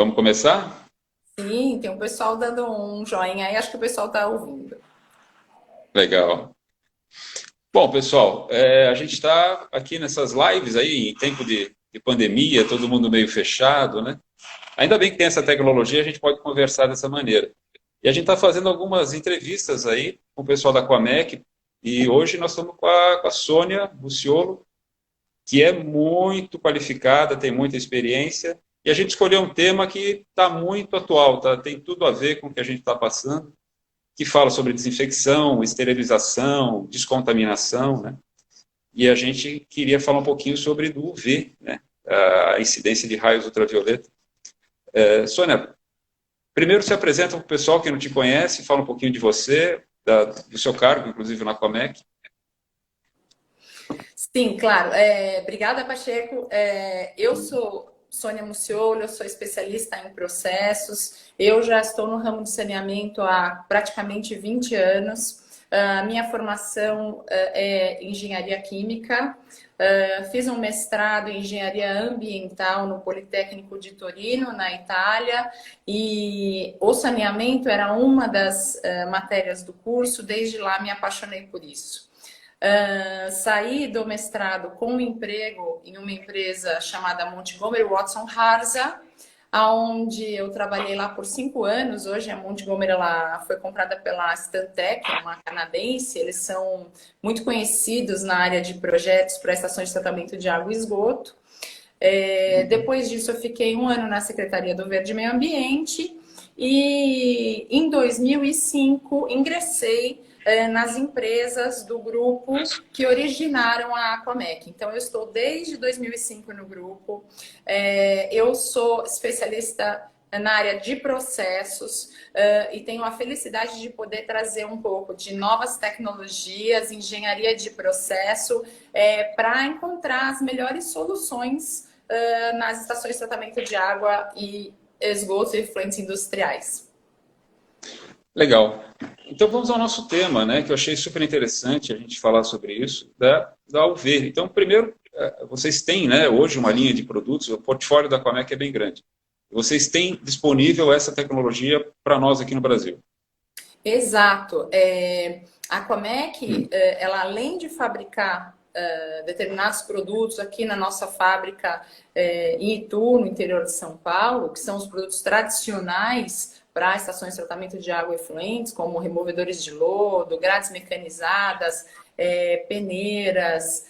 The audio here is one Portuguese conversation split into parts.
Vamos começar? Sim, tem um pessoal dando um joinha aí, acho que o pessoal está ouvindo. Legal. Bom, pessoal, a gente está aqui nessas lives aí em tempo de pandemia, todo mundo meio fechado, né? Ainda bem que tem essa tecnologia, a gente pode conversar dessa maneira. E a gente está fazendo algumas entrevistas aí com o pessoal da Quamec, e hoje nós estamos com a Sônia Buciolo, que é muito qualificada, tem muita experiência, e a gente escolheu um tema que está muito atual, tá? Tem tudo a ver com o que a gente está passando, que fala sobre desinfecção, esterilização, descontaminação, né? E a gente queria falar um pouquinho sobre do UV, né? A incidência de raios ultravioleta. Sônia, primeiro se apresenta para o pessoal que não te conhece, fala um pouquinho de você, do seu cargo, inclusive na Comec. Sim, claro. Obrigada, Pacheco. Eu sou Sônia Muciolo, eu sou especialista em processos. Eu já estou no ramo de saneamento há praticamente 20 anos. A minha formação é engenharia química. Fiz um mestrado em engenharia ambiental no Politécnico de Torino, na Itália, e o saneamento era uma das matérias do curso. Desde lá me apaixonei por isso. Saí do mestrado com um emprego em uma empresa chamada Montgomery Watson Harza, onde eu trabalhei lá por 5 anos. Hoje a Montgomery ela foi comprada pela Stantec, uma canadense. Eles são muito conhecidos na área de projetos para estações de tratamento de água e esgoto. Depois disso eu fiquei 1 ano na Secretaria do Verde e Meio Ambiente e em 2005 ingressei nas empresas do grupo que originaram a Aquamec. Então, eu estou desde 2005 no grupo. Eu sou especialista na área de processos e tenho a felicidade de poder trazer um pouco de novas tecnologias, engenharia de processo, para encontrar as melhores soluções nas estações de tratamento de água e esgotos e efluentes industriais. Legal. Então vamos ao nosso tema, né, que eu achei super interessante a gente falar sobre isso, da UV. Então, primeiro, vocês têm, né, hoje uma linha de produtos, o portfólio da Quamec é bem grande. Vocês têm disponível essa tecnologia para nós aqui no Brasil. Exato. A Comec, ela além de fabricar determinados produtos aqui na nossa fábrica em Itu, no interior de São Paulo, que são os produtos tradicionais para estações de tratamento de água efluentes, como removedores de lodo, grades mecanizadas, peneiras,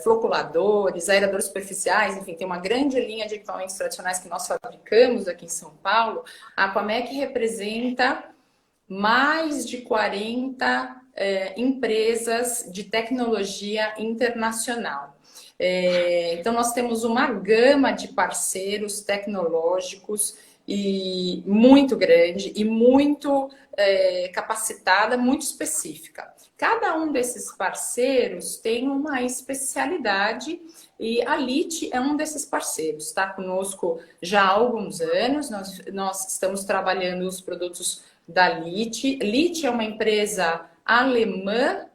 floculadores, aeradores superficiais, enfim, tem uma grande linha de equipamentos tradicionais que nós fabricamos aqui em São Paulo. A Comec representa mais de 40 empresas de tecnologia internacional. Então, nós temos uma gama de parceiros tecnológicos e muito grande e muito capacitada, muito específica. Cada um desses parceiros tem uma especialidade e a LIT é um desses parceiros. Está conosco já há alguns anos, nós estamos trabalhando os produtos da LIT. LIT é uma empresa alemã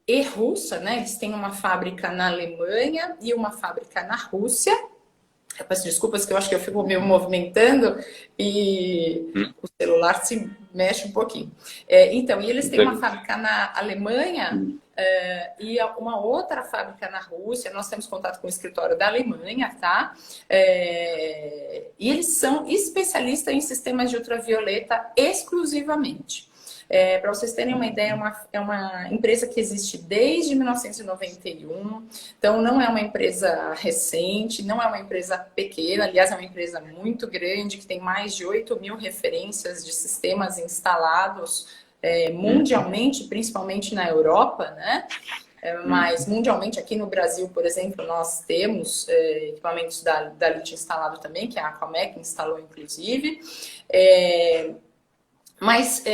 e russa, né? Eles têm uma fábrica na Alemanha e uma fábrica na Rússia. Eu peço desculpas que eu acho que eu fico me movimentando e o celular se mexe um pouquinho. Então, e eles têm uma fábrica na Alemanha e uma outra fábrica na Rússia. Nós temos contato com o escritório da Alemanha, tá? E eles são especialistas em sistemas de ultravioleta exclusivamente. Para vocês terem uma ideia, é uma empresa que existe desde 1991, então não é uma empresa recente, não é uma empresa pequena, aliás, é uma empresa muito grande, que tem mais de 8.000 referências de sistemas instalados mundialmente, principalmente na Europa, né? Mas mundialmente, aqui no Brasil, por exemplo, nós temos equipamentos da LIT instalado também, que a Aquamec instalou, inclusive. Mas,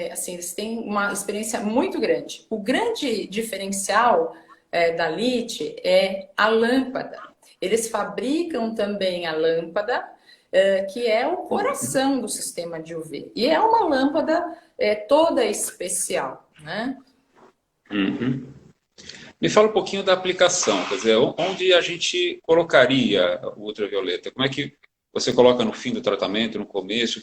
assim, eles têm uma experiência muito grande. O grande diferencial da LIT é a lâmpada. Eles fabricam também a lâmpada, que é o coração do sistema de UV. E é uma lâmpada toda especial, né? Uhum. Me fala um pouquinho da aplicação, quer dizer, onde a gente colocaria o ultravioleta? Como é que você coloca no fim do tratamento, no começo?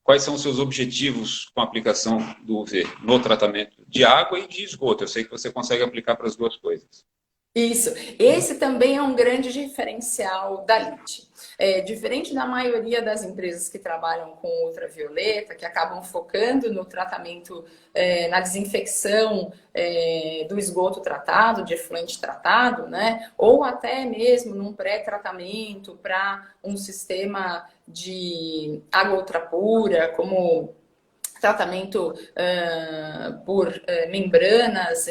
Quais são os seus objetivos com a aplicação do UV no tratamento de água e de esgoto? Eu sei que você consegue aplicar para as duas coisas. Isso. Esse também é um grande diferencial da LIT. Diferente da maioria das empresas que trabalham com ultravioleta, que acabam focando no tratamento, na desinfecção do esgoto tratado, de efluente tratado, né? Ou até mesmo num pré-tratamento para um sistema de água ultrapura, como tratamento por membranas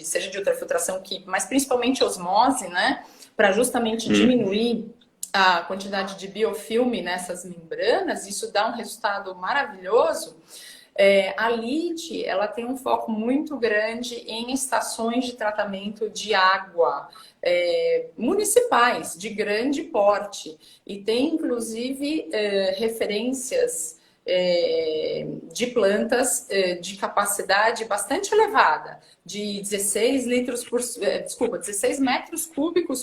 seja de ultrafiltração, mas principalmente osmose, né? Para justamente diminuir a quantidade de biofilme nessas membranas, isso dá um resultado maravilhoso. A LIT, ela tem um foco muito grande em estações de tratamento de água municipais, de grande porte, e tem inclusive referências de plantas de capacidade bastante elevada, de 16 metros cúbicos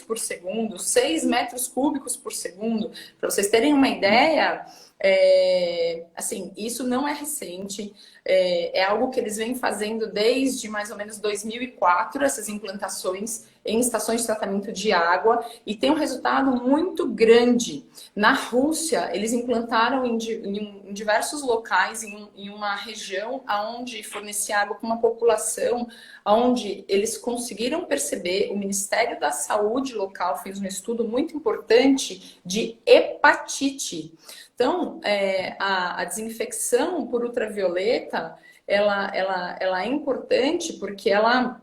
por segundo, 6 metros cúbicos por segundo. Para vocês terem uma ideia, assim, isso não é recente, é algo que eles vêm fazendo desde mais ou menos 2004, essas implantações em estações de tratamento de água, e tem um resultado muito grande. Na Rússia, eles implantaram em diversos locais, em uma região onde fornecia água para uma população, onde eles conseguiram perceber, o Ministério da Saúde local fez um estudo muito importante de hepatite. Então, a desinfecção por ultravioleta, ela é importante porque ela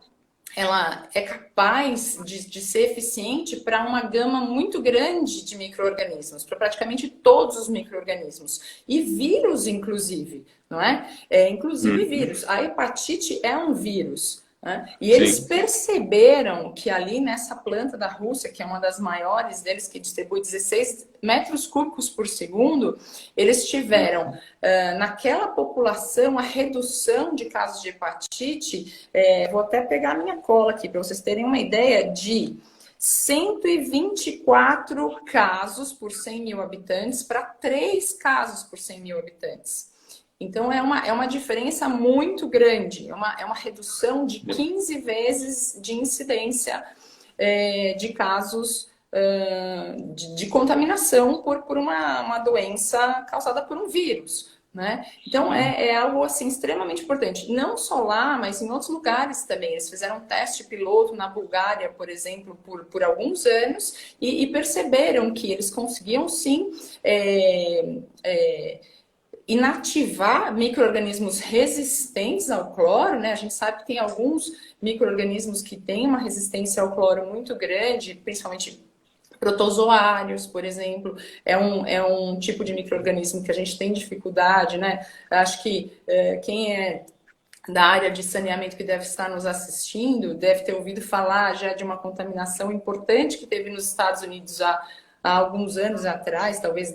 é capaz de ser eficiente para uma gama muito grande de micro-organismos, para praticamente todos os micro-organismos. E vírus, inclusive, não é? Inclusive vírus. A hepatite é um vírus. Né? E eles perceberam que ali nessa planta da Rússia, que é uma das maiores deles, que distribui 16 metros cúbicos por segundo, eles tiveram naquela população a redução de casos de hepatite, vou até pegar a minha cola aqui para vocês terem uma ideia, de 124 casos por 100 mil habitantes para 3 casos por 100 mil habitantes. Então, é uma diferença muito grande, é uma redução de 15 vezes de incidência de casos de contaminação por uma doença causada por um vírus. Né? Então, é algo assim, extremamente importante. Não só lá, mas em outros lugares também. Eles fizeram um teste piloto na Bulgária, por exemplo, por alguns anos, e perceberam que eles conseguiam, sim, inativar micro-organismos resistentes ao cloro, né? A gente sabe que tem alguns micro-organismos que têm uma resistência ao cloro muito grande, principalmente protozoários, por exemplo, é um tipo de micro-organismo que a gente tem dificuldade, né? Acho que quem é da área de saneamento que deve estar nos assistindo deve ter ouvido falar já de uma contaminação importante que teve nos Estados Unidos há alguns anos atrás, talvez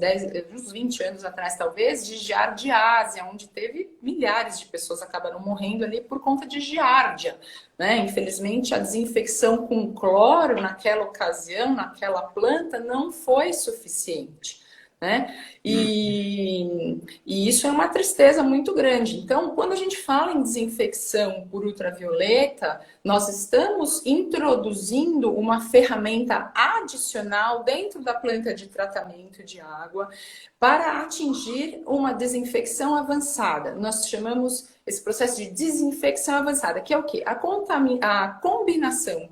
uns 20 anos atrás, talvez, de giardiase, onde teve milhares de pessoas acabaram morrendo ali por conta de giardia. Né? Infelizmente, a desinfecção com cloro naquela ocasião, naquela planta, não foi suficiente. Né? E isso é uma tristeza muito grande. Então, quando a gente fala em desinfecção por ultravioleta, nós estamos introduzindo uma ferramenta adicional dentro da planta de tratamento de água para atingir uma desinfecção avançada. Nós chamamos esse processo de desinfecção avançada, que é o quê? A combinação,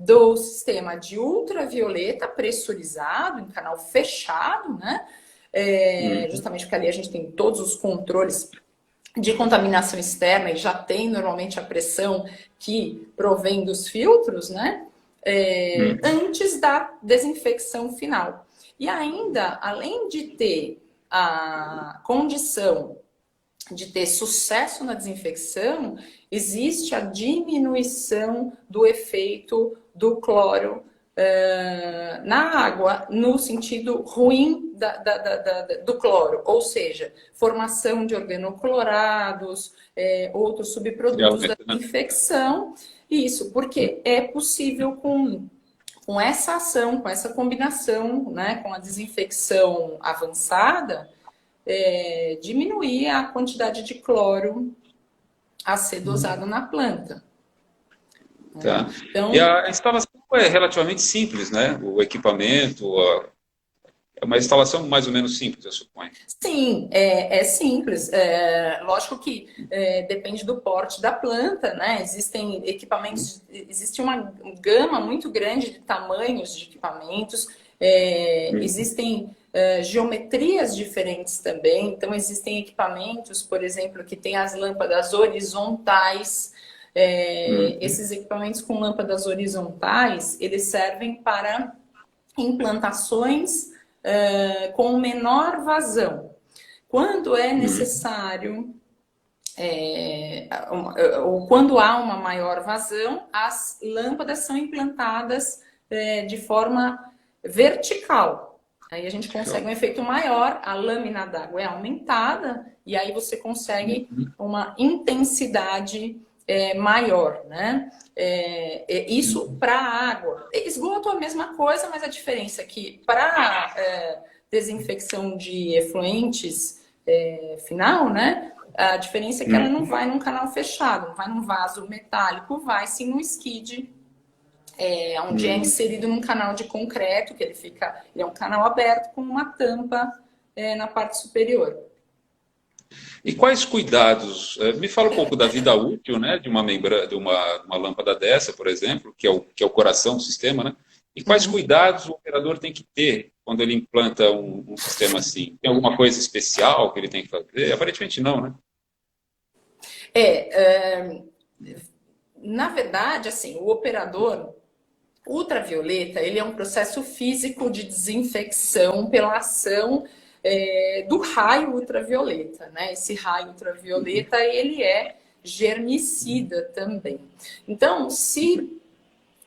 do sistema de ultravioleta pressurizado, em canal fechado, né? Justamente porque ali a gente tem todos os controles de contaminação externa e já tem normalmente a pressão que provém dos filtros, né? Antes da desinfecção final. E ainda, além de ter a condição de ter sucesso na desinfecção, existe a diminuição do efeito do cloro na água, no sentido ruim do cloro, ou seja, formação de organoclorados, outros subprodutos da infecção. Isso, porque é possível com com essa ação, com essa combinação, né, com a desinfecção avançada, diminuir a quantidade de cloro a ser dosado na planta. Tá. E Então, a instalação é relativamente simples, né? O equipamento, é uma instalação mais ou menos simples, eu suponho. sim, é simples. Lógico que depende do porte da planta, né? Existem equipamentos, existe uma gama muito grande de tamanhos de equipamentos, existem geometrias diferentes também. Então, existem equipamentos, por exemplo, que tem as lâmpadas horizontais. Esses equipamentos com lâmpadas horizontais, eles servem para implantações com menor vazão. Quando é necessário, ou quando há uma maior vazão, as lâmpadas são implantadas de forma vertical. Aí a gente consegue um efeito maior, a lâmina d'água é aumentada e aí você consegue uma intensidade maior, né? Isso para a água. Esgoto é a mesma coisa, mas a diferença é que para desinfecção de efluentes final, né? A diferença é que ela não vai num canal fechado, não vai num vaso metálico, vai sim num skid, onde é inserido num canal de concreto, que ele é um canal aberto com uma tampa na parte superior. E quais cuidados? Me fala um pouco da vida útil, né, de uma membrana, de uma lâmpada dessa, por exemplo, que é o coração do sistema, né? E quais cuidados o operador tem que ter quando ele implanta um sistema assim? Tem alguma coisa especial que ele tem que fazer? Aparentemente não, né? Na verdade, assim, o operador ultravioleta, ele é um processo físico de desinfecção pela ação do raio ultravioleta, né? Esse raio ultravioleta, ele é germicida também. Então, se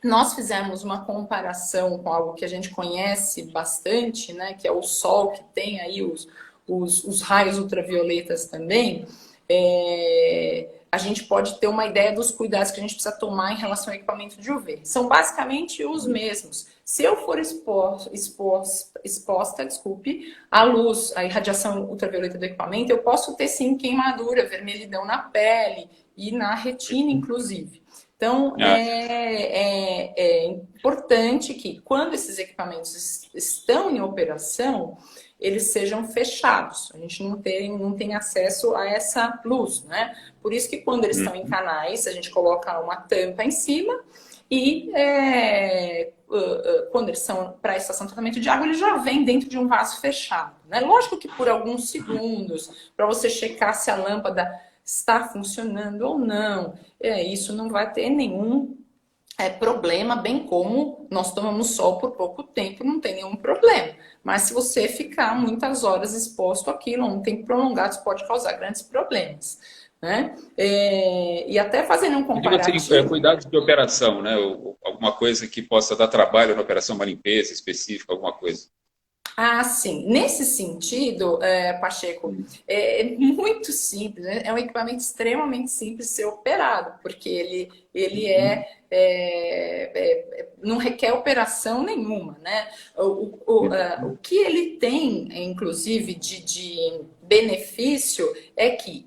nós fizermos uma comparação com algo que a gente conhece bastante, né? Que é o sol, que tem aí os raios ultravioletas também, a gente pode ter uma ideia dos cuidados que a gente precisa tomar em relação ao equipamento de UV. São basicamente os mesmos. Se eu for exposta, desculpe, à luz, à irradiação ultravioleta do equipamento, eu posso ter sim queimadura, vermelhidão na pele e na retina, inclusive. Então, é importante que quando esses equipamentos estão em operação, eles sejam fechados. A gente não tem acesso a essa luz, né? Por isso que quando eles estão em canais, a gente coloca uma tampa em cima e quando eles são para a estação de tratamento de água, eles já vêm dentro de um vaso fechado, né? Lógico que por alguns segundos, para você checar se a lâmpada está funcionando ou não, isso não vai ter nenhum problema, bem como nós tomamos sol por pouco tempo, não tem nenhum problema. Mas se você ficar muitas horas exposto àquilo, um tempo prolongado, isso pode causar grandes problemas, né? E até fazendo um Eu digo assim, comparativo... cuidados de operação, né? Alguma coisa que possa dar trabalho na operação, uma limpeza específica, alguma coisa. Ah, sim. Nesse sentido, Pacheco, é muito simples, né? É um equipamento extremamente simples de ser operado, porque ele não requer operação nenhuma, né? O que ele tem, inclusive, de benefício é que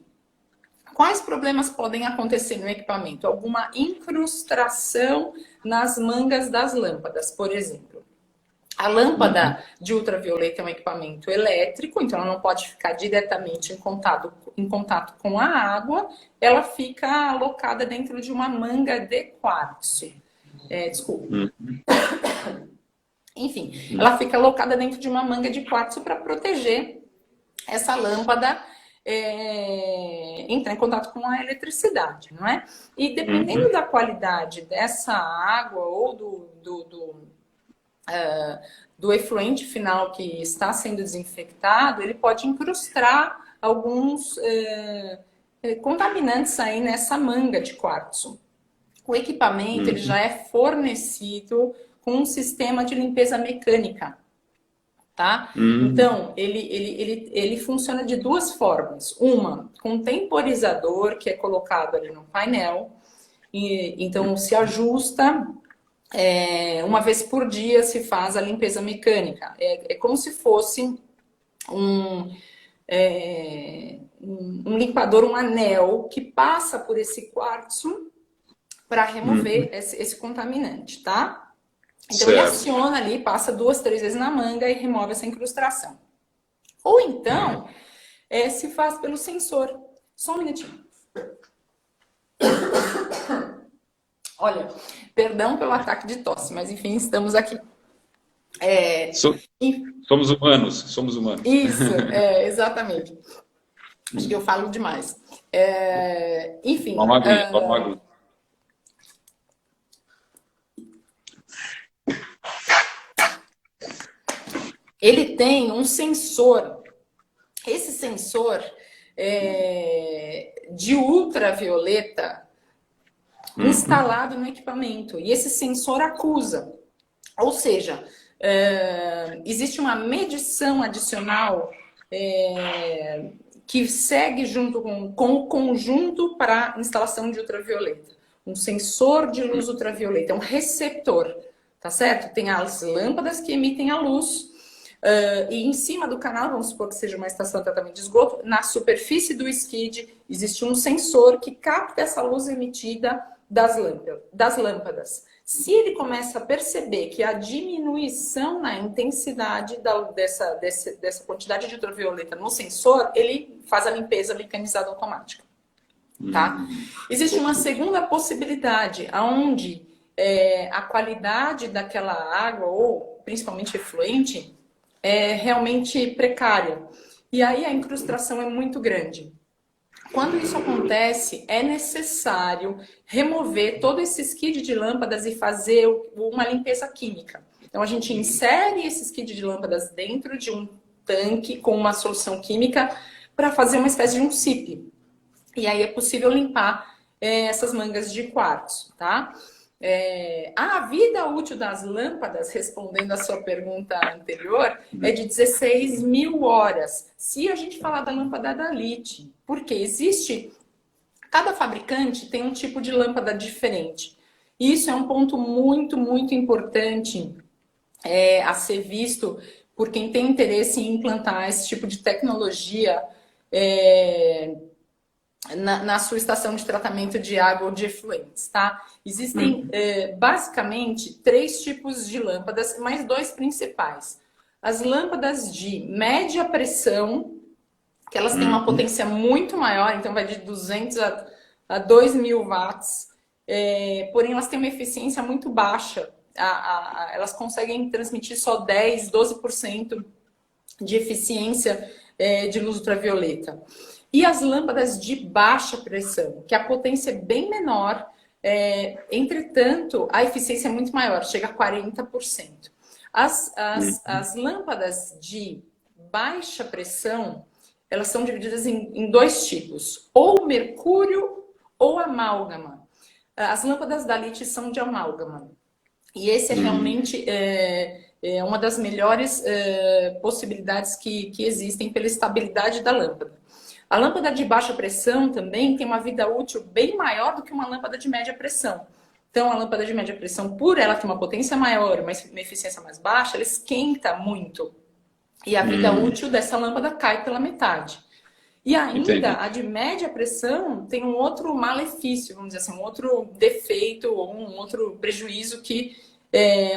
quais problemas podem acontecer no equipamento? Alguma incrustação nas mangas das lâmpadas, por exemplo. A lâmpada de ultravioleta é um equipamento elétrico, então ela não pode ficar diretamente em contato com a água, ela fica alocada dentro de uma manga de quartzo. Desculpa. Enfim, ela fica alocada dentro de uma manga de quartzo para proteger essa lâmpada entrar em contato com a eletricidade, não é? E dependendo da qualidade dessa água ou do efluente final que está sendo desinfectado, ele pode incrustar alguns contaminantes aí nessa manga de quartzo. O equipamento ele já é fornecido com um sistema de limpeza mecânica, tá? Então, ele funciona de duas formas. Uma, com um temporizador que é colocado ali no painel, então se ajusta uma vez por dia se faz a limpeza mecânica. É como se fosse um, um limpador, um anel que passa por esse quartzo para remover esse contaminante, tá? Então ele Certo. aciona ali, passa 2, 3 vezes na manga e remove essa incrustação. Ou então, se faz pelo sensor. Só um minutinho. Olha, perdão pelo ataque de tosse, mas enfim, estamos aqui. So- Somos humanos, somos humanos. Isso, exatamente. Acho que eu falo demais. Enfim, Uma aguinha, toma uma aguinha. ele tem um sensor. Esse sensor de ultravioleta instalado no equipamento. E esse sensor acusa. Ou seja, existe uma medição adicional que segue junto com o conjunto para instalação de ultravioleta. Um sensor de luz ultravioleta, é um receptor, tá certo? Tem as lâmpadas que emitem a luz, e em cima do canal, vamos supor que seja uma estação de tratamento de esgoto, na superfície do skid existe um sensor que capta essa luz emitida das lâmpadas. Se ele começa a perceber que a diminuição na intensidade dessa quantidade de ultravioleta no sensor, ele faz a limpeza mecanizada automática. Tá? Existe uma segunda possibilidade, onde a qualidade daquela água, ou principalmente efluente, é realmente precária. E aí a incrustação é muito grande. Quando isso acontece, é necessário remover todo esse skid de lâmpadas e fazer uma limpeza química. Então, a gente insere esse skid de lâmpadas dentro de um tanque com uma solução química para fazer uma espécie de um SIP. E aí é possível limpar essas mangas de quartzo, tá? A vida útil das lâmpadas, respondendo a sua pergunta anterior, é de 16 mil horas. Se a gente falar da lâmpada da LIT, porque existe... Cada fabricante tem um tipo de lâmpada diferente. Isso é um ponto muito, muito importante a ser visto por quem tem interesse em implantar esse tipo de tecnologia na sua estação de tratamento de água ou de efluentes, tá? Existem basicamente 3 tipos de lâmpadas, mas 2 principais. As lâmpadas de média pressão, que elas têm uma potência muito maior, então vai de 200 a 2.000 watts, porém elas têm uma eficiência muito baixa. Elas conseguem transmitir só 10, 12% de eficiência de luz ultravioleta. E as lâmpadas de baixa pressão, que a potência é bem menor, entretanto, a eficiência é muito maior, chega a 40%. As lâmpadas de baixa pressão, elas são divididas em 2 tipos, ou mercúrio ou amálgama. As lâmpadas da LIT são de amálgama. E esse é realmente uma das melhores possibilidades que existem pela estabilidade da lâmpada. A lâmpada de baixa pressão também tem uma vida útil bem maior do que uma lâmpada de média pressão. Então, a lâmpada de média pressão, por ela ter uma potência maior, uma eficiência mais baixa, ela esquenta muito. E a vida útil dessa lâmpada cai pela metade. E ainda, Entendi. a de média pressão tem um outro malefício, vamos dizer assim, um outro defeito ou um outro prejuízo que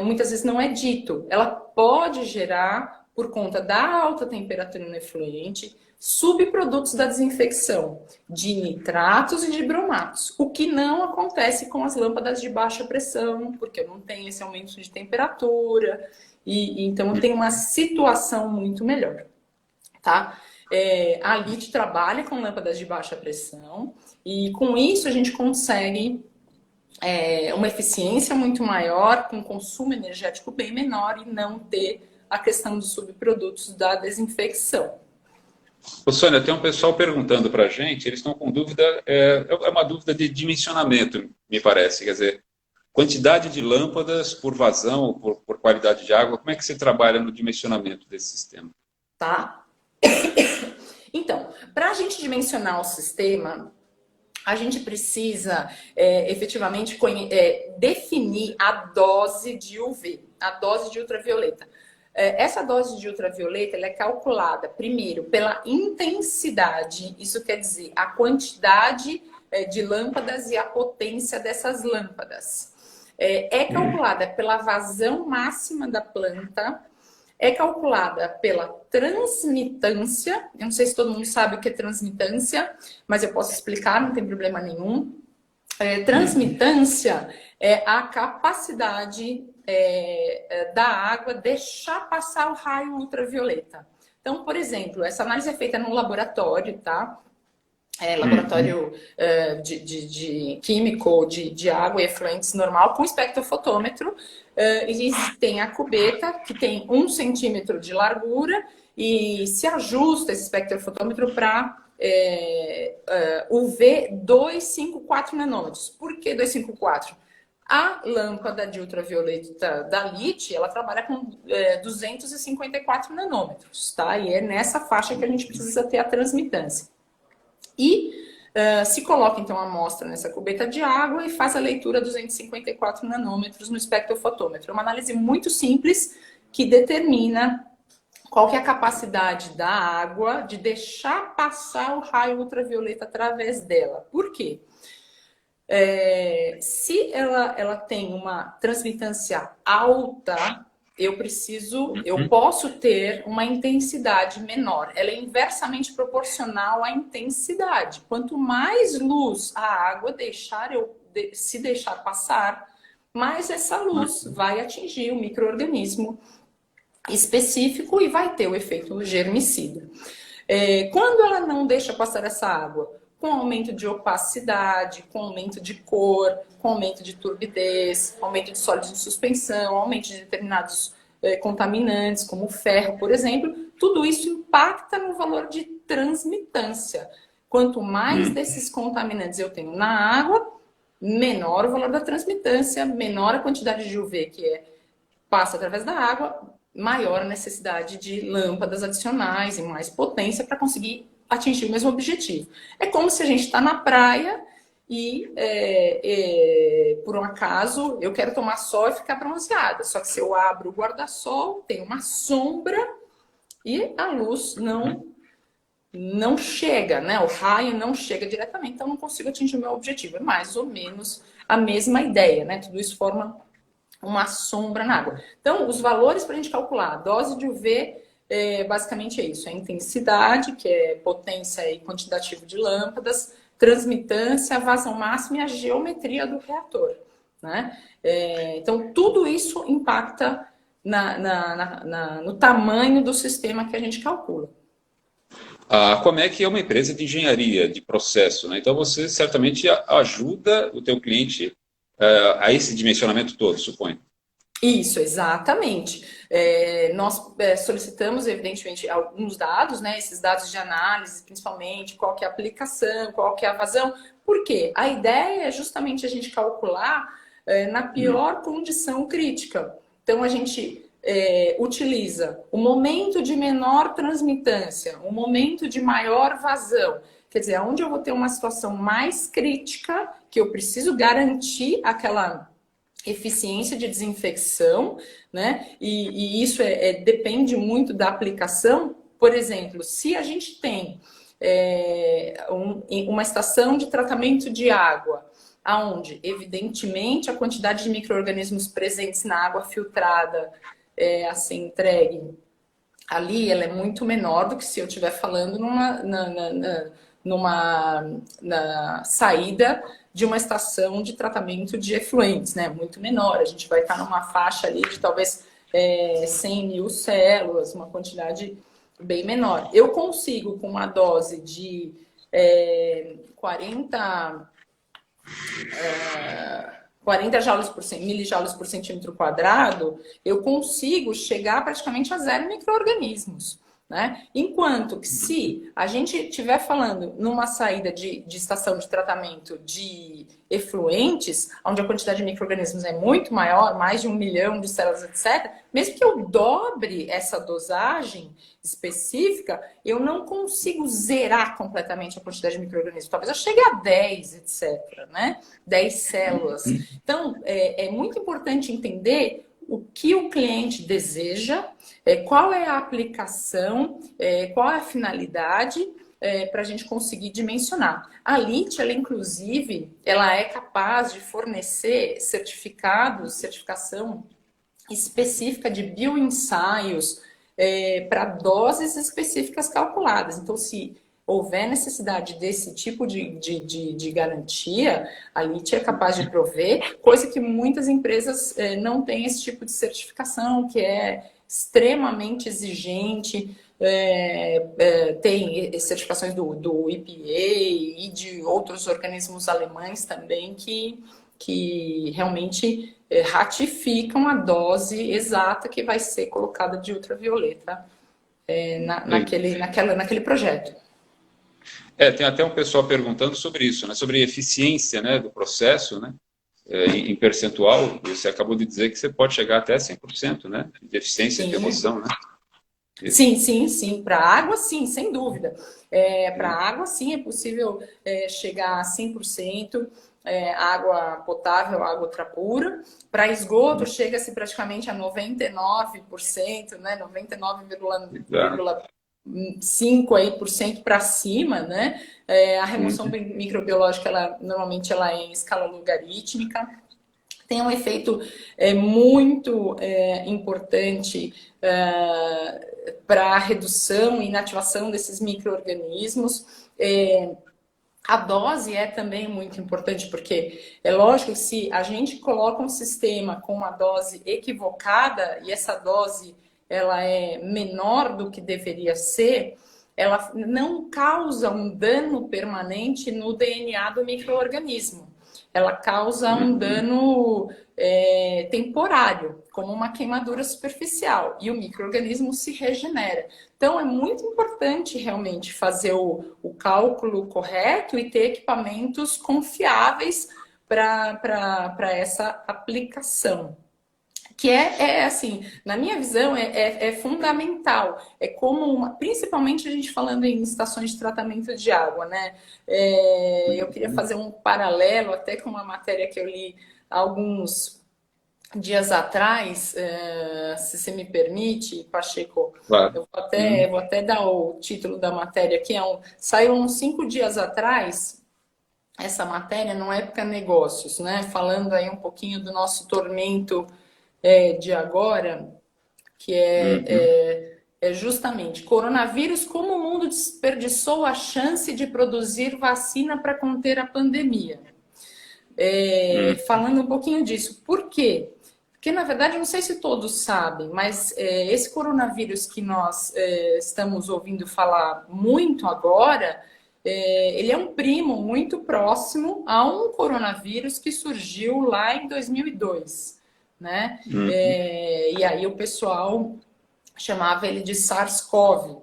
muitas vezes não é dito. Ela pode gerar, por conta da alta temperatura no efluente, subprodutos da desinfecção de nitratos e de bromatos, o que não acontece com as lâmpadas de baixa pressão, porque não tem esse aumento de temperatura, e então tem uma situação muito melhor, tá? A LIT trabalha com lâmpadas de baixa pressão, e com isso a gente consegue uma eficiência muito maior, com consumo energético bem menor, e não ter a questão dos subprodutos da desinfecção. Ô, Sônia, tem um pessoal perguntando para a gente, eles estão com dúvida, é uma dúvida de dimensionamento, me parece, quer dizer, quantidade de lâmpadas por vazão, por qualidade de água, como é que você trabalha no dimensionamento desse sistema? Tá? Então, para a gente dimensionar o sistema, a gente precisa efetivamente definir a dose de UV, a dose de ultravioleta. Essa dose de ultravioleta ela é calculada, primeiro, pela intensidade, isso quer dizer a quantidade de lâmpadas e a potência dessas lâmpadas. É calculada pela vazão máxima da planta, é calculada pela transmitância. Eu não sei se todo mundo sabe o que é transmitância, mas eu posso explicar, não tem problema nenhum. Transmitância é a capacidade da água deixar passar o raio ultravioleta. Então, por exemplo, essa análise é feita no laboratório, tá? Laboratório de químico de água e efluentes normal, com espectrofotômetro. Eles têm a cubeta, que tem 1 centímetro de largura, e se ajusta esse espectrofotômetro para UV 254 nanômetros. Por que 254? A lâmpada de ultravioleta da LIT, ela trabalha com 254 nanômetros, tá? E é nessa faixa que a gente precisa ter a transmitância. E se coloca, então, a amostra nessa cubeta de água e faz a leitura 254 nanômetros no espectrofotômetro. É uma análise muito simples que determina qual que é a capacidade da água de deixar passar o raio ultravioleta através dela. Por quê? Se ela tem uma transmitância alta, eu posso ter uma intensidade menor. Ela é inversamente proporcional à intensidade. Quanto mais luz a água se deixar passar, mais essa luz vai atingir o micro-organismo específico e vai ter o efeito germicida. Quando ela não deixa passar essa água, com aumento de opacidade, com aumento de cor, com aumento de turbidez, aumento de sólidos em suspensão, aumento de determinados contaminantes, como o ferro, por exemplo, tudo isso impacta no valor de transmitância. Quanto mais desses contaminantes eu tenho na água, menor o valor da transmitância, menor a quantidade de UV que passa através da água, maior a necessidade de lâmpadas adicionais e mais potência para conseguir atingir o mesmo objetivo. É como se a gente está na praia e, por um acaso, eu quero tomar sol e ficar bronzeada. Só que se eu abro o guarda-sol, tem uma sombra e a luz não chega, né? O raio não chega diretamente, então eu não consigo atingir o meu objetivo. É mais ou menos a mesma ideia, né? Tudo isso forma uma sombra na água. Então, os valores para a gente calcular, a dose de UV, basicamente é isso, a intensidade, que é potência e quantitativo de lâmpadas, transmitância, a vazão máxima e a geometria do reator, né? Então, tudo isso impacta no tamanho do sistema que a gente calcula. A Comec é uma empresa de engenharia, de processo, né? Então você certamente ajuda o teu cliente a esse dimensionamento todo, suponho. Isso, exatamente. Nós solicitamos, evidentemente, alguns dados, né? Esses dados de análise, principalmente, qual que é a aplicação, qual que é a vazão. Por quê? A ideia é justamente a gente calcular na pior condição crítica. Então, a gente utiliza o momento de menor transmitância, o momento de maior vazão. Quer dizer, onde eu vou ter uma situação mais crítica, que eu preciso garantir aquela eficiência de desinfecção, né? E isso depende muito da aplicação. Por exemplo, se a gente tem uma estação de tratamento de água, onde, evidentemente, a quantidade de micro-organismos presentes na água filtrada a ser entregue ali, ela é muito menor do que se eu estiver falando na saída de uma estação de tratamento de efluentes, né? Muito menor. A gente vai estar numa faixa ali de talvez 100 mil células, uma quantidade bem menor. Eu consigo, com uma dose de 40 joules por milijoules por centímetro quadrado, eu consigo chegar praticamente a 0 micro-organismos. né? Enquanto que se a gente estiver falando numa saída de estação de tratamento de efluentes, onde a quantidade de micro-organismos é muito maior, mais de 1 milhão de células, etc., mesmo que eu dobre essa dosagem específica, eu não consigo zerar completamente a quantidade de micro-organismos. Talvez eu chegue a 10, etc., né? 10 células. Então, é muito importante entender o que o cliente deseja, qual é a aplicação, qual é a finalidade, para a gente conseguir dimensionar. A LIT, ela, inclusive, ela é capaz de fornecer certificação específica de bioensaios para doses específicas calculadas. Então, se houver necessidade desse tipo de garantia, a LIT é capaz de prover, coisa que muitas empresas não têm esse tipo de certificação, que é extremamente exigente. Tem certificações do EPA e de outros organismos alemães também que realmente ratificam a dose exata que vai ser colocada de ultravioleta naquele projeto. Tem até um pessoal perguntando sobre isso, né? Sobre a eficiência, né, do processo, né? Em percentual, você acabou de dizer que você pode chegar até 100%, né? De eficiência de remoção, né? Sim. Para água, sim, sem dúvida. Para água, sim, é possível chegar a 100%. Água potável, água ultrapura. Para esgoto, chega-se praticamente a 99%, né? 99,5% para cima, né? A remoção microbiológica, normalmente ela é em escala logarítmica. Tem um efeito muito importante para a redução e inativação desses micro-organismos. A dose é também muito importante, porque é lógico que se a gente coloca um sistema com uma dose equivocada e essa dose ela é menor do que deveria ser, ela não causa um dano permanente no DNA do micro-organismo. Ela causa um dano temporário, como uma queimadura superficial, e o micro-organismo se regenera. Então, é muito importante realmente fazer o cálculo correto e ter equipamentos confiáveis para essa aplicação. Que assim, na minha visão, é fundamental. É como, principalmente a gente falando em estações de tratamento de água, né? Eu queria fazer um paralelo até com uma matéria que eu li há alguns dias atrás, se você me permite, Pacheco, Claro. eu vou até dar o título da matéria aqui. Saiu uns 5 dias atrás, essa matéria, no Época Negócios, né? Falando aí um pouquinho do nosso tormento de agora, que é justamente coronavírus, como o mundo desperdiçou a chance de produzir vacina para conter a pandemia. Falando um pouquinho disso. Por quê? Porque, na verdade, eu não sei se todos sabem, mas esse coronavírus que nós estamos ouvindo falar muito agora, ele é um primo muito próximo a um coronavírus que surgiu lá em 2002. Né? E aí o pessoal chamava ele de SARS-CoV.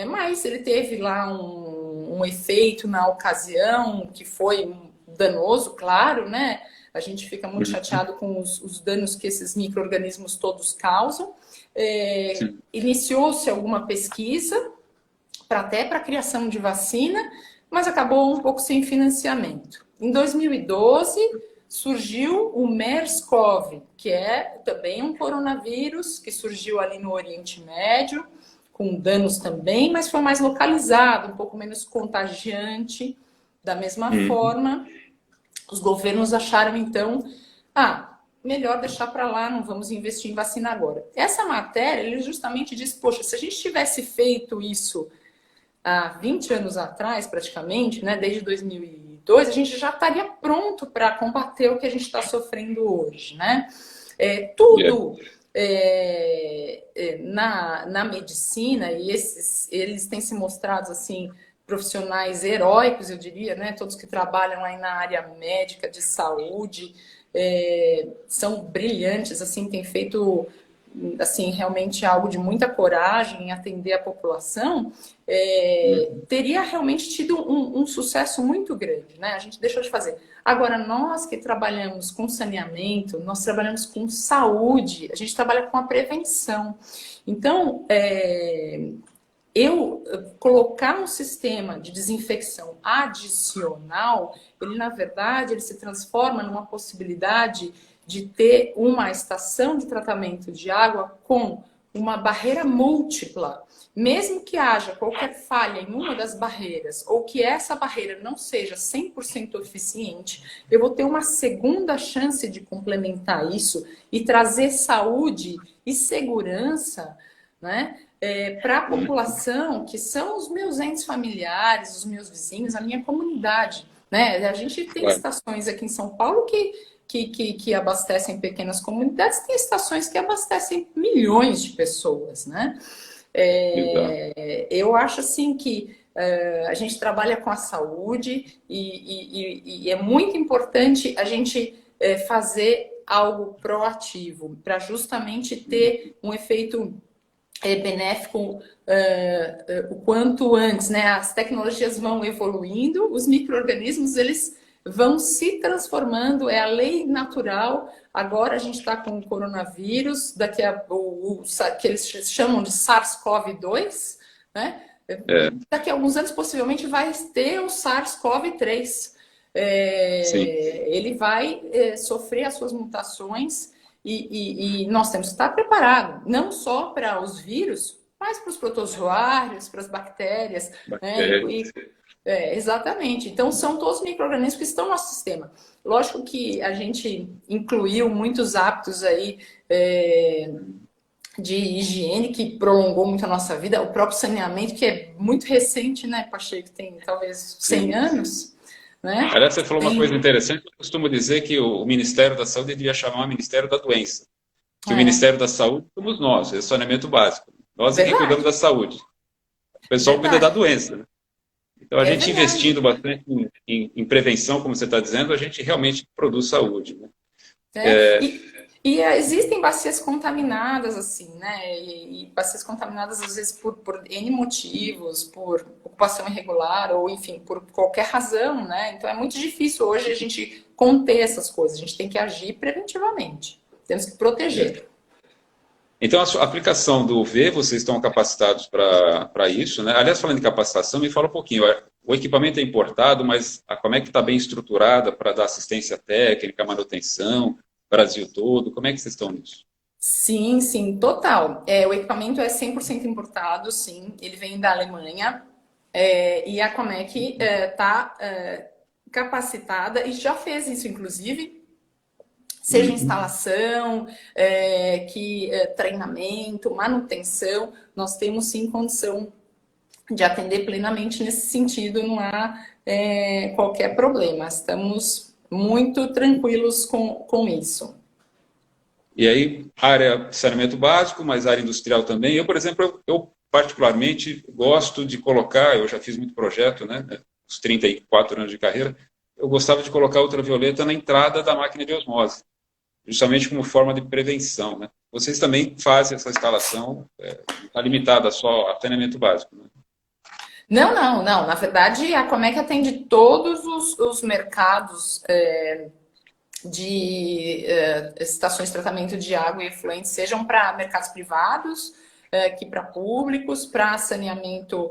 Mas ele teve lá um efeito na ocasião que foi danoso, claro, né? A gente fica muito chateado com os danos que esses micro-organismos todos causam. Iniciou-se alguma pesquisa até para a criação de vacina, mas acabou um pouco sem financiamento. Em 2012, surgiu o MERS-CoV, que é também um coronavírus que surgiu ali no Oriente Médio, com danos também, mas foi mais localizado, um pouco menos contagiante. Da mesma forma, os governos acharam, então, melhor deixar para lá, não vamos investir em vacina agora. Essa matéria, ele justamente diz, poxa, se a gente tivesse feito isso há 20 anos atrás, praticamente, né, desde 2002, a gente já estaria pronto para combater o que a gente está sofrendo hoje, né? Na medicina, e eles têm se mostrado, assim, profissionais heróicos, eu diria, né? Todos que trabalham aí na área médica, de saúde, são brilhantes, assim, têm feito assim, realmente algo de muita coragem em atender a população, teria realmente tido um sucesso muito grande, né? A gente deixou de fazer. Agora, nós que trabalhamos com saneamento, nós trabalhamos com saúde, a gente trabalha com a prevenção. Então, eu colocar um sistema de desinfecção adicional, ele na verdade ele se transforma numa possibilidade de ter uma estação de tratamento de água com uma barreira múltipla. Mesmo que haja qualquer falha em uma das barreiras, ou que essa barreira não seja 100% eficiente, eu vou ter uma segunda chance de complementar isso e trazer saúde e segurança, né, para a população, que são os meus entes familiares, os meus vizinhos, a minha comunidade. Né? A gente tem estações aqui em São Paulo que abastecem pequenas comunidades, tem estações que abastecem milhões de pessoas, né? Eu acho assim que a gente trabalha com a saúde e é muito importante a gente fazer algo proativo para justamente ter um efeito benéfico o quanto antes, né? As tecnologias vão evoluindo, os micro-organismos eles vão se transformando, é a lei natural. Agora a gente está com o coronavírus, daqui a que eles chamam de SARS-CoV-2, né? Daqui a alguns anos possivelmente vai ter o SARS-CoV-3. Ele vai sofrer as suas mutações e nós temos que estar preparados, não só para os vírus, mas para os protozoários, para as bactérias, né? Exatamente. Então, são todos micro-organismos que estão no nosso sistema. Lógico que a gente incluiu muitos hábitos aí de higiene que prolongou muito a nossa vida. O próprio saneamento, que é muito recente, né, Pacheco? Tem talvez 100 anos. Né? Aliás, você falou uma coisa interessante. Eu costumo dizer que o Ministério da Saúde devia chamar Ministério da Doença. Que o Ministério da Saúde somos nós, é saneamento básico. Nós é que cuidamos da saúde. O pessoal cuida da doença, né? Então, a gente investindo bastante em prevenção, como você está dizendo, a gente realmente produz saúde. Né? E existem bacias contaminadas, assim, né? E bacias contaminadas, às vezes, por N motivos, por ocupação irregular, ou, enfim, por qualquer razão, né? Então, é muito difícil hoje a gente conter essas coisas. A gente tem que agir preventivamente. Temos que proteger. Então, a aplicação do UV, vocês estão capacitados para isso, né? Aliás, falando de capacitação, me fala um pouquinho. O equipamento é importado, mas como é que está bem estruturada para dar assistência técnica, manutenção, Brasil todo? Como é que vocês estão nisso? Sim, sim, total. O equipamento é 100% importado, sim. Ele vem da Alemanha. E a Comec está capacitada e já fez isso, inclusive. Seja instalação, treinamento, manutenção, nós temos sim condição de atender plenamente nesse sentido, não há qualquer problema. Estamos muito tranquilos com isso. E aí, área de saneamento básico, mas área industrial também. Eu, por exemplo, eu particularmente gosto de colocar, eu já fiz muito projeto, né, os 34 anos de carreira, eu gostava de colocar ultravioleta na entrada da máquina de osmose, justamente como forma de prevenção. Né? Vocês também fazem essa instalação, não está limitada só a saneamento básico, né? Não. Na verdade, a Comec atende todos os mercados de estações de tratamento de água e efluentes, sejam para mercados privados, que para públicos, para saneamento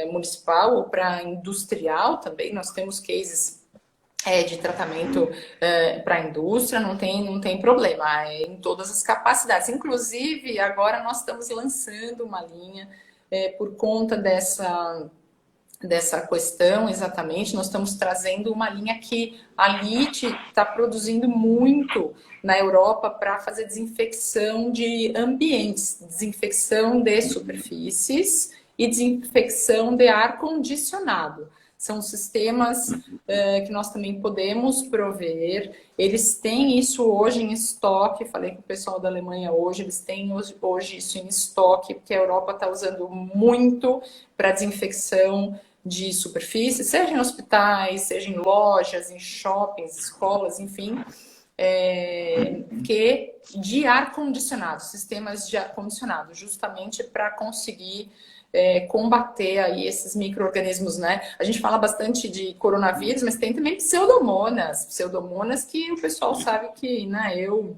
municipal ou para industrial também. Nós temos cases de tratamento para a indústria, não tem problema, em todas as capacidades. Inclusive, agora nós estamos lançando uma linha por conta dessa questão, exatamente. Nós estamos trazendo uma linha que a LIT está produzindo muito na Europa para fazer desinfecção de ambientes, desinfecção de superfícies e desinfecção de ar condicionado. São sistemas que nós também podemos prover. Eles têm isso hoje em estoque. Falei com o pessoal da Alemanha hoje, eles têm hoje isso em estoque, porque a Europa está usando muito para desinfecção de superfície, seja em hospitais, seja em lojas, em shoppings, escolas, enfim. que de ar-condicionado, sistemas de ar-condicionado, justamente para conseguir combater aí esses micro-organismos, né? A gente fala bastante de coronavírus, mas tem também pseudomonas que o pessoal sabe que, né, eu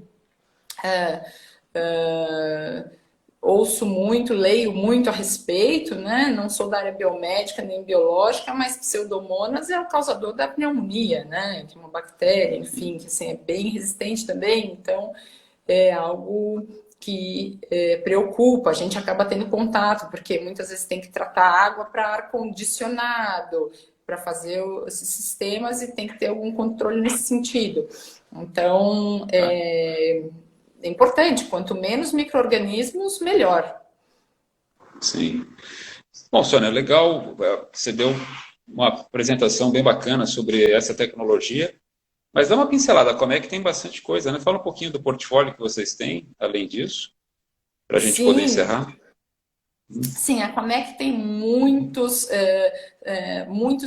ouço muito, leio muito a respeito, né? Não sou da área biomédica nem biológica, mas pseudomonas é o causador da pneumonia, né? Que é uma bactéria, enfim, que assim, é bem resistente também, então é algo que preocupa. A gente acaba tendo contato, porque muitas vezes tem que tratar água para ar-condicionado, para fazer esses sistemas e tem que ter algum controle nesse sentido. Então, é importante, quanto menos micro-organismos, melhor. Sim. Bom, Sônia, legal. Você deu uma apresentação bem bacana sobre essa tecnologia, mas dá uma pincelada, como é que tem bastante coisa, né? Fala um pouquinho do portfólio que vocês têm, além disso, para a gente poder Sim, encerrar. sim, a Conec tem muitos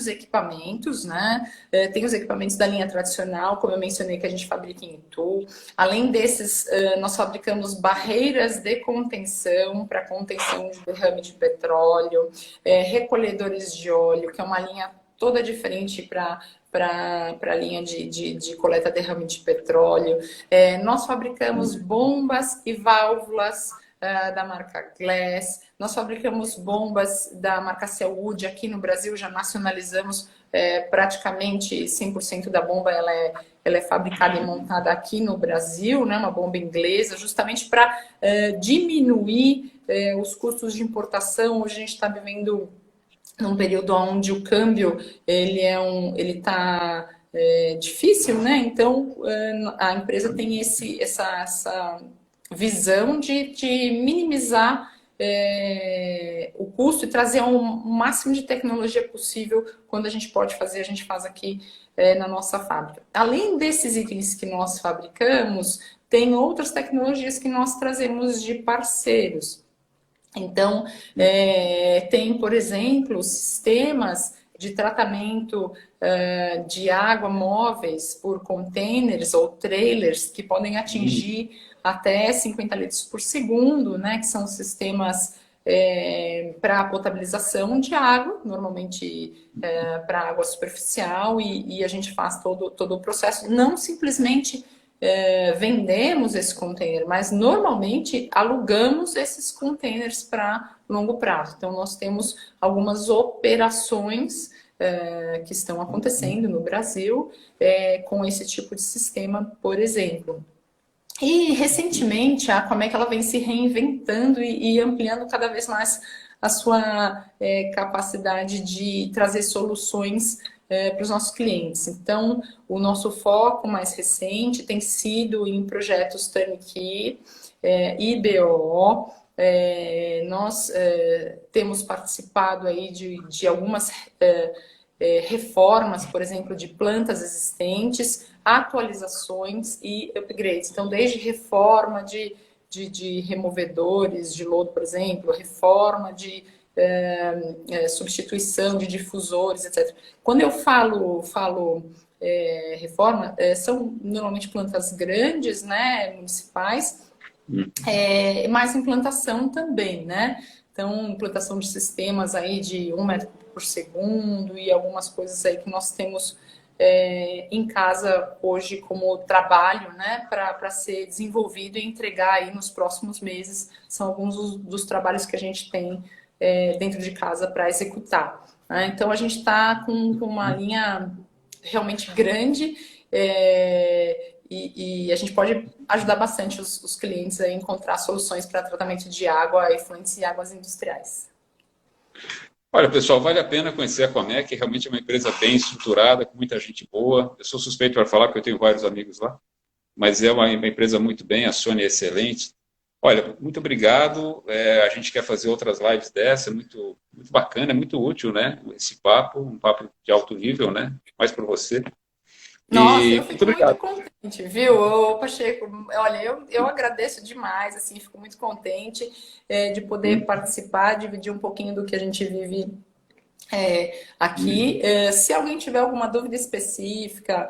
equipamentos, né? Tem os equipamentos da linha tradicional, como eu mencionei, que a gente fabrica em Itu. Além desses, nós fabricamos barreiras de contenção para contenção de derrame de petróleo, recolhedores de óleo, que é uma linha toda diferente para a linha de coleta derrame de petróleo. Nós fabricamos bombas e válvulas da marca Glass. Nós fabricamos bombas da marca Selwood aqui no Brasil, já nacionalizamos praticamente 100% da bomba, ela é fabricada e montada aqui no Brasil, né, uma bomba inglesa, justamente para diminuir os custos de importação. Hoje a gente está vivendo num período onde o câmbio ele está difícil, né? Então a empresa tem essa visão de minimizar o custo e trazer o máximo de tecnologia possível. Quando a gente pode fazer, a gente faz aqui na nossa fábrica. Além desses itens que nós fabricamos, tem outras tecnologias que nós trazemos de parceiros. Então, tem, por exemplo, sistemas de tratamento de água móveis por containers ou trailers que podem atingir até 50 litros por segundo, né? Que são sistemas para potabilização de água, normalmente para água superficial, e a gente faz todo o processo, não simplesmente vendemos esse container, mas normalmente alugamos esses containers para longo prazo. Então, nós temos algumas operações que estão acontecendo no Brasil com esse tipo de sistema, por exemplo. E recentemente a Comex ela vem se reinventando e ampliando cada vez mais a sua capacidade de trazer soluções para os nossos clientes. Então, o nosso foco mais recente tem sido em projetos turnkey, IBO. Nós temos participado aí de algumas reformas, por exemplo, de plantas existentes, atualizações e upgrades. Então, desde reforma de removedores de lodo, por exemplo, reforma de substituição de difusores, etc. Quando eu falo reforma, são normalmente plantas grandes, né, municipais, mas implantação também, né? Então, implantação de sistemas aí de 1 metro por segundo e algumas coisas aí que nós temos em casa hoje como trabalho, né, para ser desenvolvido e entregar aí nos próximos meses. São alguns dos trabalhos que a gente tem dentro de casa para executar. Né? Então, a gente está com uma linha realmente grande e a gente pode ajudar bastante os clientes a encontrar soluções para tratamento de água, efluentes e águas industriais. Olha, pessoal, vale a pena conhecer a Conec, realmente é uma empresa bem estruturada, com muita gente boa. Eu sou suspeito para falar, porque eu tenho vários amigos lá, mas é uma empresa muito bem, a Sônia é excelente. Olha, muito obrigado. A gente quer fazer outras lives dessa, muito, muito bacana, é muito útil, né? Esse papo, um papo de alto nível, né? Mais para você. Nossa, eu E muito fico muito obrigado. contente, viu, ô, Pacheco? Olha, eu agradeço demais, assim, fico muito contente de poder participar, dividir um pouquinho do que a gente vive aqui. Se alguém tiver alguma dúvida específica,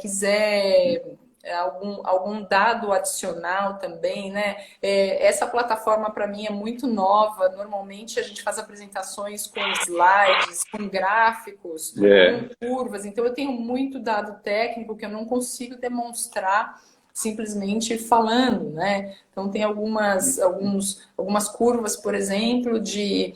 quiser algum dado adicional também, né? Essa plataforma para mim é muito nova. Normalmente a gente faz apresentações com slides, com gráficos, com curvas. Então eu tenho muito dado técnico que eu não consigo demonstrar simplesmente falando, né? Então tem algumas curvas, por exemplo, de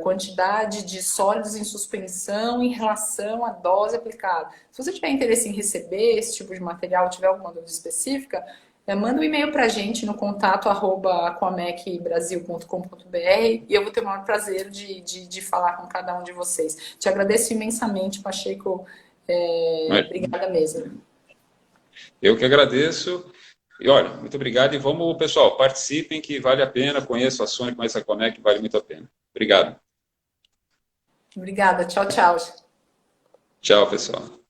quantidade de sólidos em suspensão em relação à dose aplicada. Se você tiver interesse em receber esse tipo de material, tiver alguma dúvida específica, manda um e-mail para a gente no contato@aquamecbrasil.com.br e eu vou ter o maior prazer de falar com cada um de vocês. Te agradeço imensamente, Pacheco. Obrigada mesmo. Eu que agradeço. E olha, muito obrigado. E vamos, pessoal, participem que vale a pena. Conheço a Sony, conheço a Conec, vale muito a pena. Obrigado. Obrigada. Tchau, tchau. Tchau, pessoal.